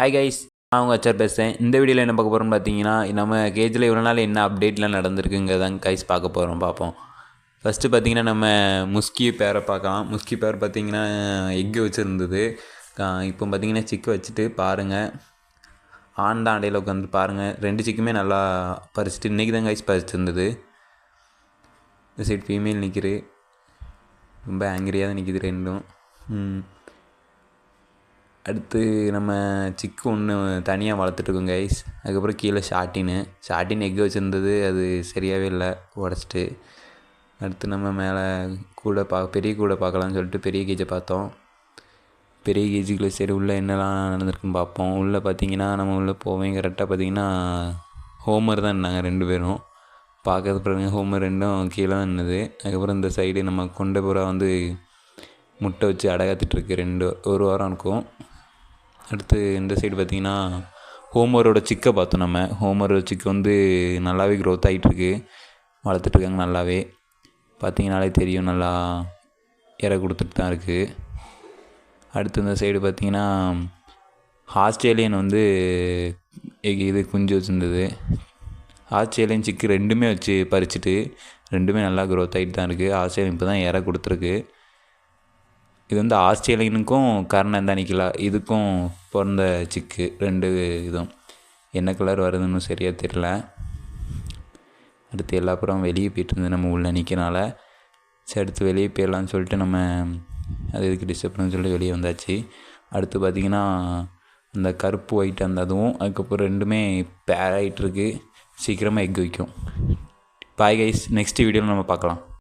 Hi guys, நான் அவங்க HR பேசுகிறேன். இந்த வீடியோவில் என்ன பார்க்க போகிறோம்னு பார்த்தீங்கன்னா, நம்ம கேஜில் இவ்வளோ நாள் என்ன அப்டேட்லாம் நடந்திருக்குங்கிறதான் கைஸ் பார்க்க போகிறோம். பார்ப்போம். ஃபஸ்ட்டு பார்த்தீங்கன்னா நம்ம முஸ்கி பேரை பார்க்கலாம். முஸ்கி பேர் பார்த்தீங்கன்னா எக்கு வச்சுருந்தது. இப்போ பார்த்தீங்கன்னா சிக்கு வச்சுட்டு பாருங்கள், ஆண்டையில் உட்காந்து பாருங்கள். 2 சிக்குமே நல்லா பறிச்சுட்டு இன்றைக்கி தான் கைஸ் பறிச்சுருந்தது. இந்த சைடு ஃபீமேல் நிற்கிது, ரொம்ப ஆங்கிரியாக தான் நிற்கிது ரெண்டும். அடுத்து நம்ம சிக்கு ஒன்று தனியாக வளர்த்துட்ருக்கோம் கைஸ். அதுக்கப்புறம் கீழே ஷாட்டின் எக்கு வச்சுருந்தது, அது சரியாகவே இல்லை, உடச்சிட்டு. அடுத்து நம்ம மேலே பெரிய கூடை பார்க்கலான்னு சொல்லிட்டு பெரிய கேஜை பார்த்தோம். பெரிய கேஜுக்குள்ளே சரி உள்ளே என்னெல்லாம் நடந்திருக்குன்னு பார்ப்போம். உள்ளே பார்த்தீங்கன்னா நம்ம உள்ளே போவேன். கரெக்டாக பார்த்தீங்கன்னா ஹோமர் தான் இருந்தாங்க 2 பேரும். பார்க்கறது பாருங்க, ஹோமர் 2ம் கீழே தான் இருந்தது. அதுக்கப்புறம் இந்த சைடு நம்ம கொண்ட புறா வந்து முட்டை வச்சு அடகாத்துட்ருக்கு. ஒரு வாரம் இருக்கும். அடுத்து இந்த சைடு பார்த்திங்கன்னா ஹோமரோட சிக்கை பார்த்தோம். நம்ம ஹோமரோட சிக்கு வந்து நல்லாவே க்ரோத் ஆகிட்டுருக்கு, வளர்த்துட்ருக்காங்க நல்லாவே. பார்த்திங்கனாலே தெரியும், நல்லா இற கொடுத்துட்டு தான் இருக்குது. அடுத்து இந்த சைடு பார்த்திங்கன்னா ஆஸ்திரேலியன் வந்து இது குஞ்சு வச்சுருந்தது. ஆஸ்திரேலியன் சிக்கு 2மே வச்சு பறிச்சுட்டு 2மே நல்லா க்ரோத் ஆகிட்டு தான் இருக்குது. ஆஸ்திரேலியன் இப்போ தான் இற கொடுத்துருக்கு. இது வந்து ஆஸ்திரேலியனுக்கும் கர்ணந்தானிக்கலா இதுக்கும் பிறந்த சிக்கு 2 இதுவும். என்ன கலர் வருதுன்னு சரியாக தெரியல. அடுத்து எல்லா புறம் வெளியே போய்ட்டு இருந்தது, நம்ம உள்ளே நிற்கனால. சரி, அடுத்து வெளியே போயிடலான்னு சொல்லிட்டு நம்ம அது இதுக்கு டிஸ்டர்ப் பண்ணு சொல்லிட்டு வெளியே வந்தாச்சு. அடுத்து பார்த்திங்கன்னா அந்த கருப்பு ஒயிட் அந்த அதுவும், அதுக்கப்புறம் 2மே பேர் ஆகிட்டுருக்கு. சீக்கிரமாக எக் வைக்கும். பாய் கைஸ், நெக்ஸ்ட் வீடியோவில் நம்ம பார்க்கலாம்.